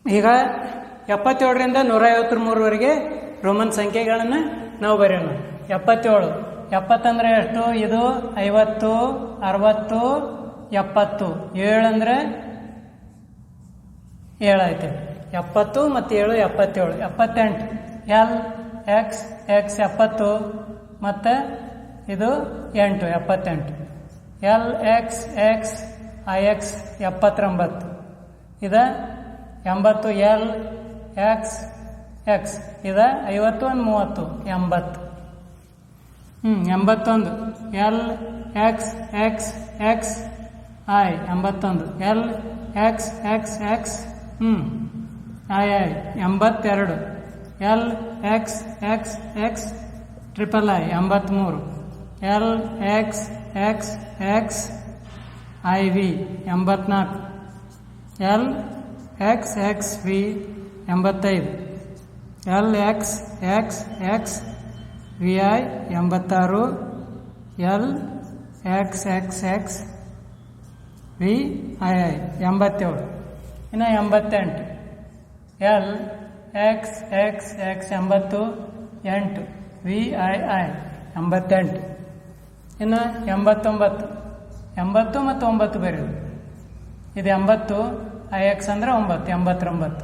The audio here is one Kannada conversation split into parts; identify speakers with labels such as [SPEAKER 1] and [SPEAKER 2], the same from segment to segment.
[SPEAKER 1] ಈಗ 77ರಿಂದ 153ವರೆಗೆ ರೋಮನ್ ಸಂಖ್ಯೆಗಳನ್ನು ನಾವು ಬರೆಯೋಣ. 77 ಅಂದರೆ ಎಷ್ಟು? ಇದು 50, 60, 70. 7 ಅಂದರೆ 7 ಆಯ್ತು. 70 ಮತ್ತು 7 77. 78 ಎಲ್ ಎಕ್ಸ್ ಎಕ್ಸ್ 70 ಮತ್ತು ಇದು 8 78. L X X I X 79. ಇದು 80 ಎಲ್ ಎಕ್ಸ್ ಎಕ್ಸ್. ಇದು 50 30 80. 81 L X X X I 81. L X X X I I 82. L X X X triple I 83. L X X X I V 84. L X X V 85. L X X X V I 86. L X X X V I I 87. ಇನ್ನು 88 L X X X 88 V I I 88. ಇನ್ನು 89 80 ಮತ್ತು 9 ಬರೆಯೋದು. ಇದು 80 ಐ ಎಕ್ಸ್ ಅಂದರೆ 9 89.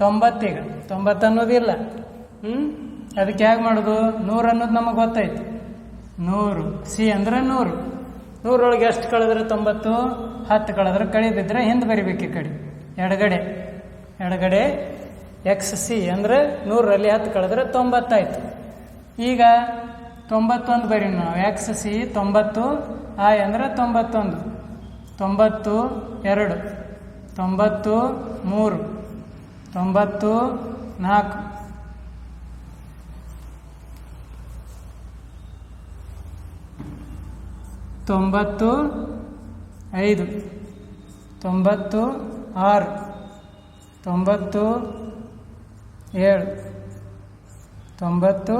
[SPEAKER 1] 90 ಈಗ 90 ಅನ್ನೋದಿಲ್ಲ. ಅದಕ್ಕೆ ಹೇಗೆ ಮಾಡೋದು? 100 ಅನ್ನೋದು ನಮಗೆ ಗೊತ್ತಾಯ್ತು. 100 ಸಿ ಅಂದರೆ 100. 100 ಎಷ್ಟು ಕಳೆದ್ರೆ 90? 10 ಕಳೆದ್ರೆ ಕಳಿದಿದ್ರೆ ಹಿಂದೆ ಬರಿಬೇಕು. ಈ ಕಡೆ ಎಡಗಡೆ ಎಕ್ಸ್ ಸಿ ಅಂದರೆ 100ರಲ್ಲಿ 10 ಕಳೆದ್ರೆ 90 ಆಯ್ತು. ಈಗ 91 ಬರೀ ನಾವು. ಎಕ್ಸ್ ಸಿ 90 ಐ ಅಂದರೆ 91. 92 93 94 95 96 97 98.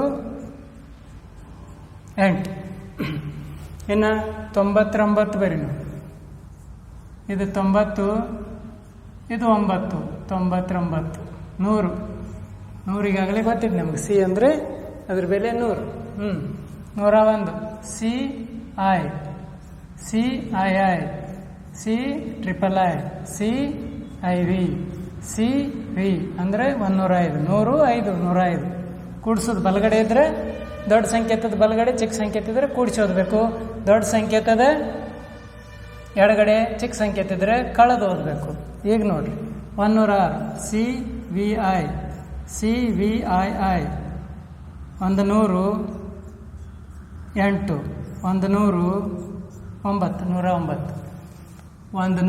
[SPEAKER 1] ಇನ್ನು 99 ಬರೀ ನಾವು. ಇದು 90 ಇದು 9 99. 100 ಈಗಾಗಲೇ ಗೊತ್ತಿದ್ದು ನಮ್ಗೆ. ಸಿ ಅಂದರೆ ಅದ್ರ ಬೆಲೆ 100. 101 C I C I I C triple I C I V C V ಅಂದರೆ 105. 105 105 ಕೂಡಿಸೋದು ಬಲಗಡೆ ಇದ್ದರೆ ದೊಡ್ಡ ಸಂಕೇತದ ಬಲಗಡೆ, ಚಿಕ್ಕ ಸಂಕೇತ ಇದ್ದರೆ ಕೂಡಿಸೋದ್ಬೇಕು. ದೊಡ್ಡ ಸಂಕೇತದ ಎಡಗಡೆ, ಚಿಕ್ಕ ಸಂಕೇತ ಇದ್ದರೆ ಕಳೆದು ಓದಬೇಕು. ಈಗ ನೋಡ್ರಿ 106 C V I C V I I 100 8 100 9 109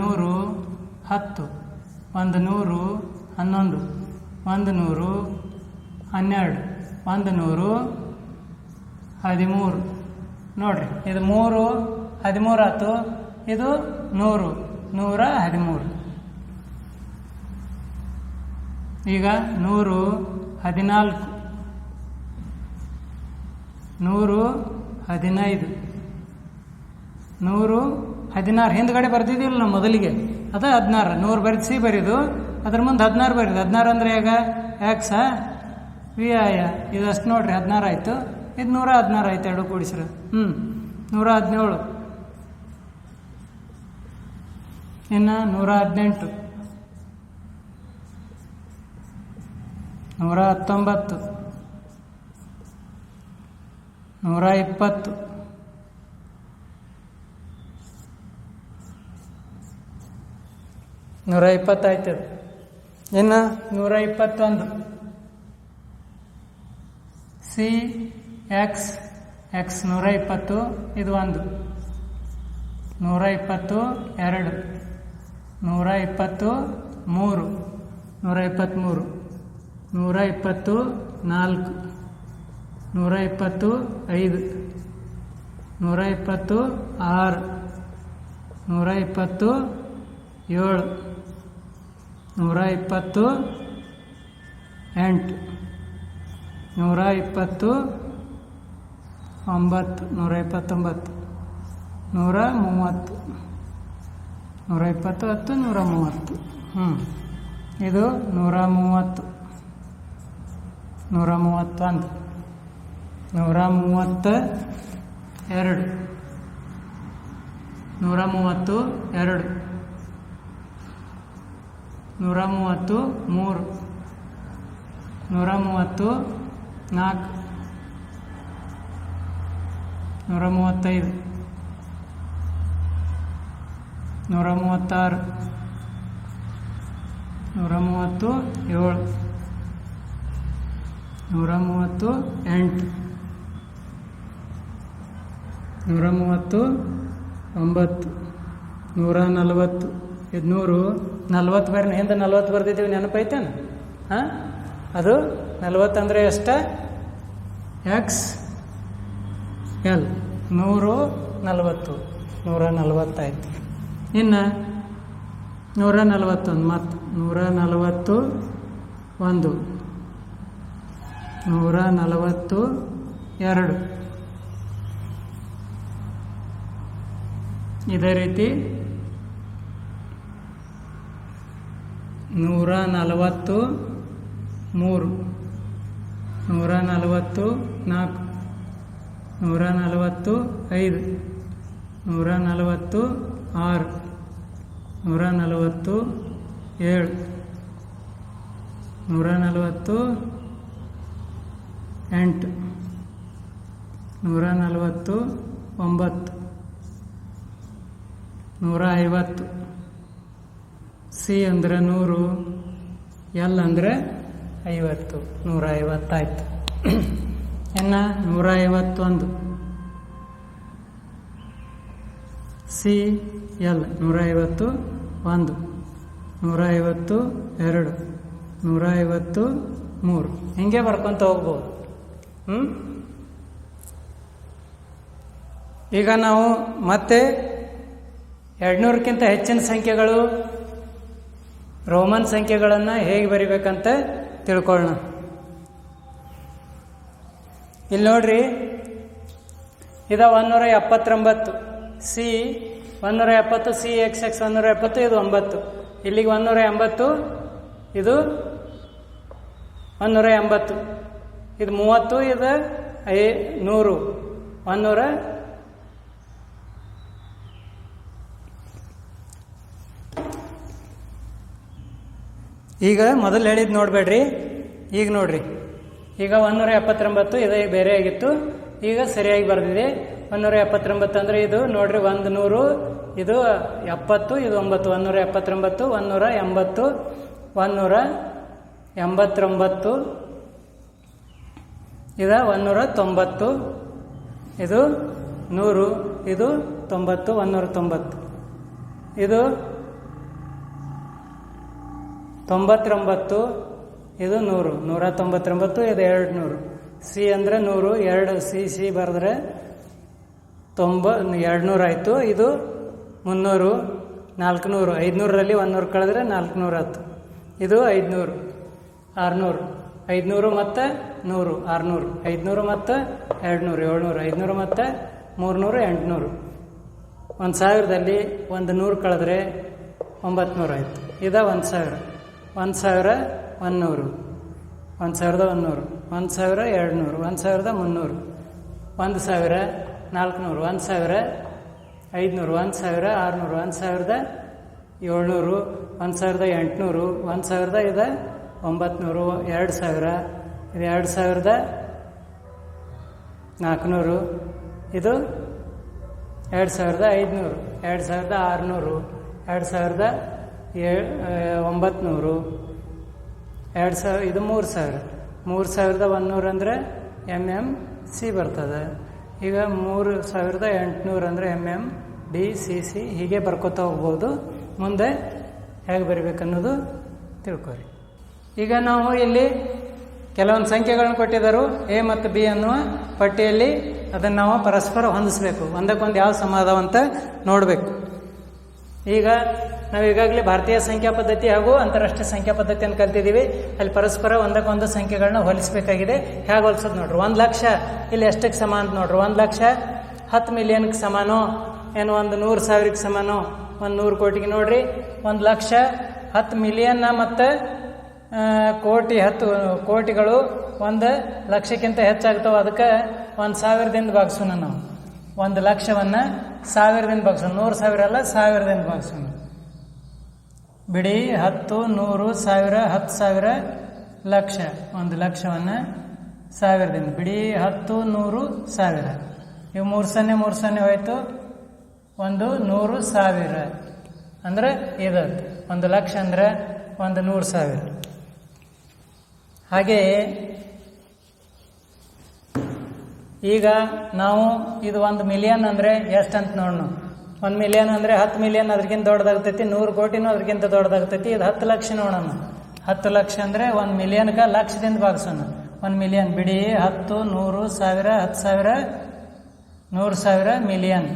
[SPEAKER 1] 100 10 100 11 100 12 100 13. ನೋಡ್ರಿ ಇದು 3 13 ಆಯ್ತು. ಇದು 100 113. ಈಗ 114 115 116 ಹಿಂದ್ಗಡೆ ಬರ್ತಿದ್ದಿಲ್ಲ ನಾವು ಮೊದಲಿಗೆ. ಅದು 16. 100 ಬರೆಸಿ ಬರೀದು, ಅದ್ರ ಮುಂದೆ 16 ಬರೀದು. 16 ಅಂದರೆ ಈಗ ಎಕ್ಸ ವಿ ಐ ಇದಷ್ಟು ನೋಡ್ರಿ 16 ಆಯಿತು. ಇದು 116 ಆಯ್ತು. ಎರಡು ಕೂಡಿಸ್ರೆ 117. ಇನ್ನು 118 119 120 120 ಆಯ್ತದೆ. ಇನ್ನು 121 ಸಿ ಎಕ್ಸ್ ಎಕ್ಸ್ 120 ಇದು 1 120 2 120 3 123 120 4 120 5 120 6 120 7 120 8 120 9 129 130 120 10 130. ಇದು 130, 131, 132, 132, 133, 134, 135, 136, 137, 138, 139, 140. ಇದು 140 ಬರೀ ಹಿಂದೆ 40 ಬರ್ದಿದ್ದೀವಿ, ನೆನಪೈತೇನು? ಹಾಂ, ಅದು 40 ಅಂದರೆ ಎಷ್ಟ? ಎಕ್ಸ್ ಎಲ್ 140, 140 ಆಯ್ತು. ಇನ್ನು 141, ಮತ್ತು 141, 142. ಇದೇ ರೀತಿ 143, 144, 145, 146, 147, 148, 149, 150. ಸಿ ಅಂದರೆ 100, ಎಲ್ ಅಂದರೆ 50, 150 ಆಯ್ತು. ಇನ್ನು 151, ಸಿ ಎಲ್ 151, 152, 153. ಹಿಂಗೆ ಬರ್ಕೊತ ಹೋಗ್ಬೋದು. ಈಗ ನಾವು ಮತ್ತೆ 200ಕ್ಕಿಂತ ಹೆಚ್ಚಿನ ಸಂಖ್ಯೆಗಳು, ರೋಮನ್ ಸಂಖ್ಯೆಗಳನ್ನು ಹೇಗೆ ಬರಿಬೇಕಂತ ತಿಳ್ಕೊಳ್ಳೋಣ. ಇಲ್ಲಿ ನೋಡ್ರಿ, ಇದು 179, ಸಿ 170, ಸಿ ಎಕ್ಸ್ 170, ಇದು 9. ಇಲ್ಲಿಗೆ 180, ಇದು 180, ಇದು 30, ಇದು 100, 100. ಈಗ ಮೊದಲು ಹೇಳಿದ್ದು ನೋಡಬೇಡ್ರಿ, ಈಗ ನೋಡ್ರಿ. ಈಗ 179 ಇದು ಬೇರೆ ಆಗಿತ್ತು, ಈಗ ಸರಿಯಾಗಿ ಬರೆದಿದೆ. 179 ಅಂದರೆ ಇದು ನೋಡ್ರಿ, 100, ಇದು 70, ಇದು 9, 179, 180, 189, ಇದು 190, ಇದು 100, ಇದು 90, 190, ಇದು 99, ಇದು 100, 199, ಇದು 200. ಸಿ ಅಂದರೆ 100, 2 ಸಿ ಬರೆದ್ರೆ 200 ಆಯಿತು. ಇದು 300, 400, 500ರಲ್ಲಿ 100 ಕಳೆದ್ರೆ 400 ಆಯ್ತು. ಇದು 500, 600, 500 ಮತ್ತು 100, 600, 500 ಮತ್ತು 200, 700, 500 ಮತ್ತು 300, 800. 1000ದಲ್ಲಿ 100 ಕಳೆದ್ರೆ 900 ಆಯಿತು. ಇದು 1000, 1000, 100, 1100, 1200, 1300, 1000, 400, 1500, 1600, 1600, 1700, 1800, 1800, 1000, ಇದು 900, 2000, ಇದು 2400, ಇದು 2500, 2600, 2900, 2000, ಇದು 3000, 3100 ಅಂದರೆ ಸಿ ಬರ್ತದೆ. ಈಗ 3800 ಅಂದರೆ ಡಿ ಸಿ ಹೀಗೆ ಬರ್ಕೋತಾ ಹೋಗ್ಬೋದು. ಮುಂದೆ ಹೇಗೆ ಬರಿಬೇಕನ್ನೋದು ತಿಳ್ಕೊರಿ. ಈಗ ನಾವು ಇಲ್ಲಿ ಕೆಲವೊಂದು ಸಂಖ್ಯೆಗಳನ್ನು ಕೊಟ್ಟಿದ್ದರು, ಎ ಮತ್ತು ಬಿ ಅನ್ನುವ ಪಟ್ಟಿಯಲ್ಲಿ. ಅದನ್ನು ನಾವು ಪರಸ್ಪರ ಹೊಂದಿಸ್ಬೇಕು, ಒಂದಕ್ಕೊಂದು ಯಾವ ಸಮ ಅದಾವ ಅಂತ ನೋಡಬೇಕು. ಈಗ ನಾವು ಈಗಾಗಲೇ ಭಾರತೀಯ ಸಂಖ್ಯಾ ಪದ್ಧತಿ ಹಾಗೂ ಅಂತಾರಾಷ್ಟ್ರೀಯ ಸಂಖ್ಯಾ ಪದ್ಧತಿಯನ್ನು ಕಲ್ತಿದ್ದೀವಿ. ಅಲ್ಲಿ ಪರಸ್ಪರ ಒಂದಕ್ಕೊಂದು ಸಂಖ್ಯೆಗಳನ್ನ ಹೋಲಿಸಬೇಕಾಗಿದೆ. ಹೇಗೆ ಹೋಲಿಸೋದು ನೋಡ್ರಿ. 1 ಲಕ್ಷ ಇಲ್ಲಿ ಎಷ್ಟಕ್ಕೆ ಸಮ ಅಂತ ನೋಡ್ರಿ. 1 ಲಕ್ಷ 10 ಮಿಲಿಯನ್ಗೆ ಸಮಾನೋ, ಏನು 100,000ಕ್ಕೆ ಸಮಾನೋ, 100 ಕೋಟಿಗೆ ನೋಡ್ರಿ. 1 ಲಕ್ಷ 10 ಮಿಲಿಯನ್ ಮತ್ತು ಕೋಟಿ 10 ಕೋಟಿಗಳು 1 ಲಕ್ಷಕ್ಕಿಂತ ಹೆಚ್ಚಾಗ್ತಾವೆ. ಅದಕ್ಕೆ 1,000ದಿಂದ ಭಾಗಿಸೋಣ ನಾವು. 1 ಲಕ್ಷವನ್ನು 1000ದಿಂದ ಭಾಗಿಸೋಣ. 100,000 ಅಲ್ಲ, 1000ದಿಂದ ಭಾಗಿಸೋಣ. ಬಿಡಿ 10, 100, 1000, 10,000, ಲಕ್ಷ. 1 ಲಕ್ಷವನ್ನು 1000ದಿಂದ ಬಿಡಿ 10, 100, 1000. ಇವು 3 ಹೋಯ್ತು. 1 100 1000 ಅಂದ್ರೆ ಇದು 1 ಲಕ್ಷ ಅಂದ್ರೆ 100,000. ಹಾಗೆಯೇ ಈಗ ನಾವು ಇದು 1 ಮಿಲಿಯನ್ ಅಂದರೆ ಎಷ್ಟಂತ ನೋಡೋಣ. 1 ಮಿಲಿಯನ್ ಅಂದರೆ 10 ಮಿಲಿಯನ್ ಅದಕ್ಕಿಂತ ದೊಡ್ಡದಾಗ್ತೈತಿ. 100 ಕೋಟಿನೂ ಅದಕ್ಕಿಂತ ದೊಡ್ಡದಾಗ್ತೈತಿ. ಇದು 10 ಲಕ್ಷ ನೋಡೋಣ. 10 ಲಕ್ಷ ಅಂದರೆ 1 ಮಿಲಿಯನ್ಗೆ ಲಕ್ಷದಿಂದ ಭಾಗಿಸೋಣ. 1 ಮಿಲಿಯನ್ ಬಿಡಿ 10, 100, 1000, 10,000, 100,000 ಮಿಲಿಯನ್.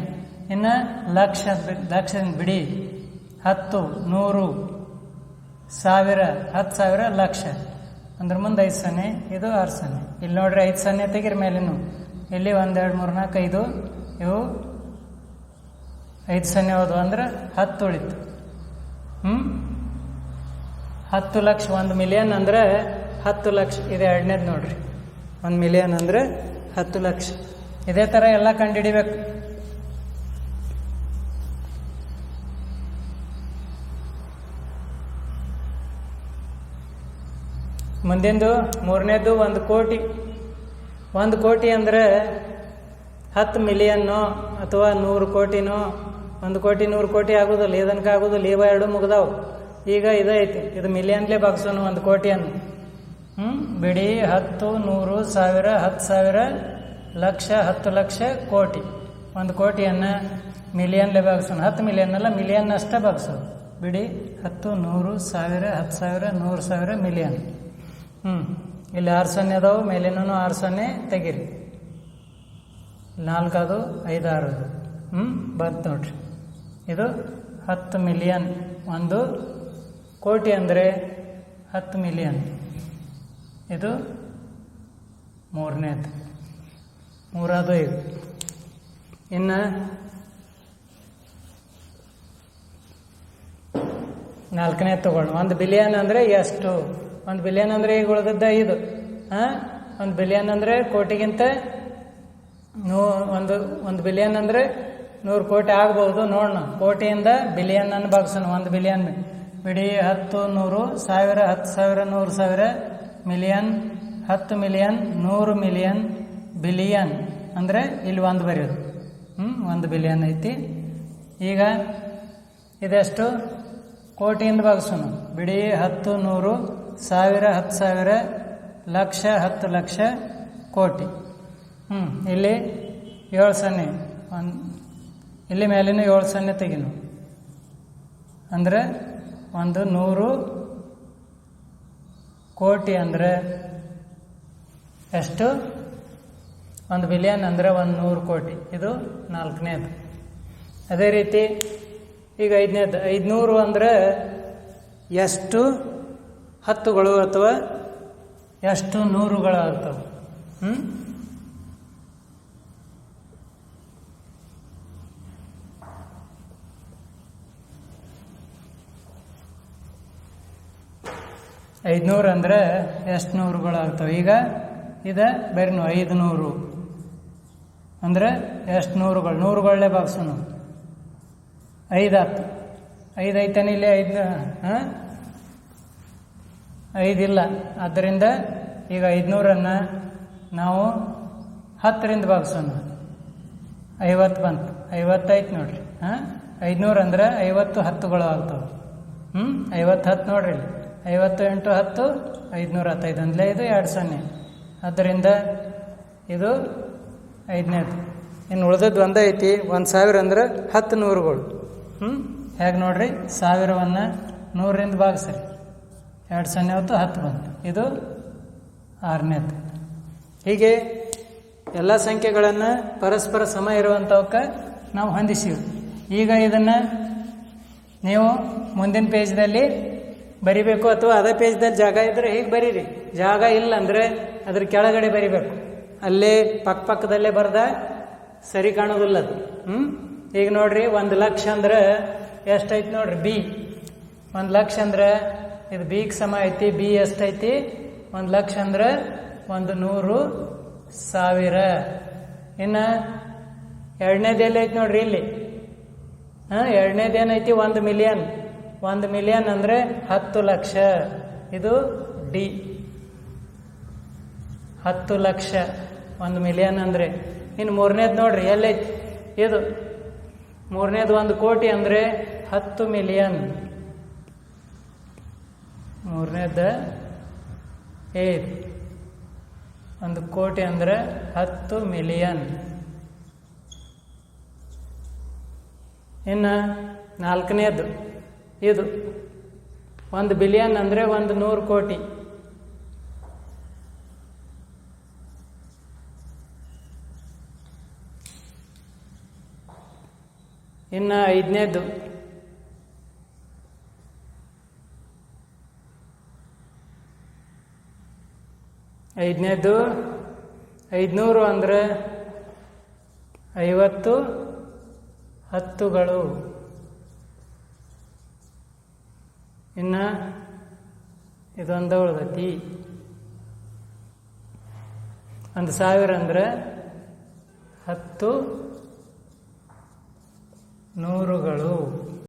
[SPEAKER 1] ಇನ್ನು ಲಕ್ಷದಿಂದ ಬಿಡಿ 10, 100, 1000, 10,000, ಲಕ್ಷ. ಅಂದ್ರೆ ಮುಂದೆ 5 ಸೊನ್ನೆ, ಇದು 6 ಸೊನ್ನೆ. ಇಲ್ಲಿ ನೋಡ್ರಿ 5 ಸೊನ್ನೆ ತೆಗಿರಿ ಮೇಲೇನು. ಇಲ್ಲಿ 1 2 3 4 5 ಇವು 5 ಸೊನ್ನೆ ಹೋದ್ವು ಅಂದ್ರೆ 10 ಉಳಿತು. 10 ಲಕ್ಷ. 1 ಮಿಲಿಯನ್ ಅಂದರೆ 10 ಲಕ್ಷ. ಇದು ಎರಡನೇದು ನೋಡ್ರಿ. 1 ಮಿಲಿಯನ್ ಅಂದರೆ 10 ಲಕ್ಷ. ಇದೇ ಥರ ಎಲ್ಲ ಕಂಡುಹಿಡಿಬೇಕು. ಮುಂದಿಂದು 3ನೇದು 1 ಕೋಟಿ. 1 ಕೋಟಿ ಅಂದರೆ 10 ಮಿಲಿಯನ್ನೋ ಅಥವಾ 100 ಕೋಟಿನೋ. 1 ಕೋಟಿ 100 ಕೋಟಿ ಆಗೋದಿಲ್ಲ, ಇದನ್ಕ ಆಗೋದಿಲ್ಲ. ಇವ 2 ಮುಗ್ದಾವು. ಈಗ ಇದೈತಿ, ಇದು ಮಿಲಿಯನ್ಲೇ ಭಾಗಿಸೋಣ 1 ಕೋಟಿಯನ್ನು. ಬಿಡಿ 10, 100, 1000, 10,000, ಲಕ್ಷ, 10 ಲಕ್ಷ, ಕೋಟಿ. 1 ಕೋಟಿಯನ್ನು ಮಿಲಿಯನ್ಲೇ ಭಾಗಿಸೋಣ. 10 ಮಿಲಿಯನ್ ಅಲ್ಲ, ಮಿಲಿಯನ್ ಅಷ್ಟೇ ಭಾಗಿಸೋದು. ಬಿಡಿ 10, 100, 1000, 10,000, 100,000 ಮಿಲಿಯನ್. ಇಲ್ಲಿ 6 ಸೊನ್ನೆ ಅದಾವು. ಮೇಲಿನೂ 6 ಸೊನ್ನೆ ತೆಗೀರಿ. 4 ಅದು 5 6 ಅದು ಬಂತು ನೋಡ್ರಿ. ಇದು 10 ಮಿಲಿಯನ್. 1 ಕೋಟಿ ಅಂದರೆ 10 ಮಿಲಿಯನ್. ಇದು 3ನೇದು. 3 ಅದು ಇದು. ಇನ್ನು 4ನೇದು ತಗೊಳ್ಳೋಣ. 1 ಬಿಲಿಯನ್ ಅಂದರೆ ಎಷ್ಟು? 1 ಬಿಲಿಯನ್ ಅಂದರೆ ಈಗ ಉಳಿದದ್ದ 5. 1 ಬಿಲಿಯನ್ ಅಂದರೆ ಕೋಟಿಗಿಂತ 1 ಬಿಲಿಯನ್ ಅಂದರೆ 100 ಕೋಟಿ ಆಗ್ಬೋದು. ನೋಡೋಣ, ಕೋಟಿಯಿಂದ ಬಿಲಿಯನ್ ಅನ್ನು ಭಾಗಿಸೋಣ. 1 ಬಿಲಿಯನ್ ಬಿಡಿ 10, 100, 1000, 10,000, 100,000 ಮಿಲಿಯನ್. 10 ಮಿಲಿಯನ್, 100 ಮಿಲಿಯನ್, ಬಿಲಿಯನ್ ಅಂದರೆ ಇಲ್ಲಿ 1 ಬರೆಯೋದು. 1 ಬಿಲಿಯನ್ ಐತಿ. ಈಗ ಇದೆಷ್ಟು? ಕೋಟಿಯಿಂದ ಭಾಗಿಸೋಣ. ಬಿಡಿ 10, 100, 1000, 10,000, ಲಕ್ಷ, 10 ಲಕ್ಷ, ಕೋಟಿ. ಇಲ್ಲಿ 7 ಸೊನ್ನೆ. ಇಲ್ಲಿ ಮೇಲಿನ 7 ಸೊನ್ನೆ ತೆಗಿನು. ಅಂದರೆ 100 ಕೋಟಿ ಅಂದರೆ ಎಷ್ಟು? 1 ಬಿಲಿಯನ್ ಅಂದರೆ 100 ಕೋಟಿ. ಇದು 4ನೇದು. ಅದೇ ರೀತಿ ಈಗ 5ನೇದು. 500 ಅಂದರೆ ಎಷ್ಟು 10ಗಳು ಅಥವಾ ಎಷ್ಟು 100ಗಳು ಆಗ್ತವೆ? 500 ಅಂದರೆ ಎಷ್ಟು 100ಗಳು ಆಗ್ತವೆ? ಈಗ ಇದು ಬೇರೆ 500 ಅಂದರೆ ಎಷ್ಟು 100ಗಳು? 100ಗಳೇ ಭಾಗಿಸೋಣ. 5 ಆಯ್ತು. 5 ಐತಾನೆ ಇಲ್ಲಿ. 5 ಇಲ್ಲ. ಆದ್ದರಿಂದ ಈಗ 500ನ್ನು ನಾವು 10ರಿಂದ ಭಾಗಿಸೋಣ. 50 ಬಂತು. 50 ಐತೆ ನೋಡ್ರಿ. 500 ಅಂದರೆ 50 10ಗಳು ಆಗ್ತವೆ. 50 10 ನೋಡ್ರಿ. 50 × 10 510. 5 ಇದು 2 ಸೊನ್ನೆ. ಆದ್ದರಿಂದ ಇದು 5ನೇದು. ಇನ್ನು ಉಳಿದದ್ದು ಒಂದೇ ಐತಿ. 1,000 ಅಂದರೆ 10 100ಗಳು. ಹೇಗೆ ನೋಡ್ರಿ? 1000ವನ್ನು 100ರಿಂದ ಭಾಗಿಸ್ರಿ. 2 ಸೊನ್ನೆ ಹೊತ್ತು 10 ಬಂತು. ಇದು 6ನೇದು. ಹೀಗೆ ಎಲ್ಲ ಸಂಖ್ಯೆಗಳನ್ನು ಪರಸ್ಪರ ಸಮ ಇರುವಂಥವಕ್ಕೆ ನಾವು ಹೊಂದಿಸಿವಿ. ಈಗ ಇದನ್ನು ನೀವು ಮುಂದಿನ ಪೇಜ್ದಲ್ಲಿ ಬರಿಬೇಕು, ಅಥವಾ ಅದೇ ಪೇಜ್ದಲ್ಲಿ ಜಾಗ ಇದ್ದರೆ ಹೀಗೆ ಬರೀರಿ. ಜಾಗ ಇಲ್ಲ ಅಂದರೆ ಅದ್ರ ಕೆಳಗಡೆ ಬರಿಬೇಕು. ಅಲ್ಲೇ ಪಕ್ಕದಲ್ಲೇ ಬರೆದ ಸರಿ ಕಾಣೋದಿಲ್ಲ ಅದು. ಈಗ ನೋಡ್ರಿ 1 ಲಕ್ಷ ಅಂದ್ರೆ ಎಷ್ಟೈತೆ ನೋಡ್ರಿ? 1 ಲಕ್ಷ ಅಂದ್ರೆ ಇದು ಬಿಗೆ ಸಮ ಐತಿ. ಬಿ ಎಷ್ಟೈತಿ? 1 ಲಕ್ಷ ಅಂದ್ರೆ 100,000. ಇನ್ನು ಎರಡನೇದು ಎಲ್ಲೈತಿ ನೋಡ್ರಿ ಇಲ್ಲಿ. ಎರಡನೇದೇನೈತಿ? 1 ಮಿಲಿಯನ್. 1 ಮಿಲಿಯನ್ ಅಂದ್ರೆ 10 ಲಕ್ಷ. ಇದು ಡಿ. 10 ಲಕ್ಷ 1 ಮಿಲಿಯನ್ ಅಂದ್ರೆ. ಇನ್ನು ಮೂರನೇದು ನೋಡ್ರಿ ಎಲ್ಲೈತಿ? ಇದು ಮೂರನೇದು 1 ಕೋಟಿ ಅಂದ್ರೆ 10 ಮಿಲಿಯನ್. ಮೂರನೇದ 1 ಕೋಟಿ ಅಂದ್ರೆ 10 ಮಿಲಿಯನ್. ಇನ್ನು ನಾಲ್ಕನೇದು ಇದು 1 ಬಿಲಿಯನ್ ಅಂದ್ರೆ 100 ಕೋಟಿ. ಇನ್ನು ಐದನೇದು 500 ಅಂದ್ರೆ 50 ಹತ್ತುಗಳು. ಇನ್ನು ಇದೊಂದು ಉಳ್ದೈತಿ. 1,000 ಅಂದ್ರೆ 10 ನೂರುಗಳು.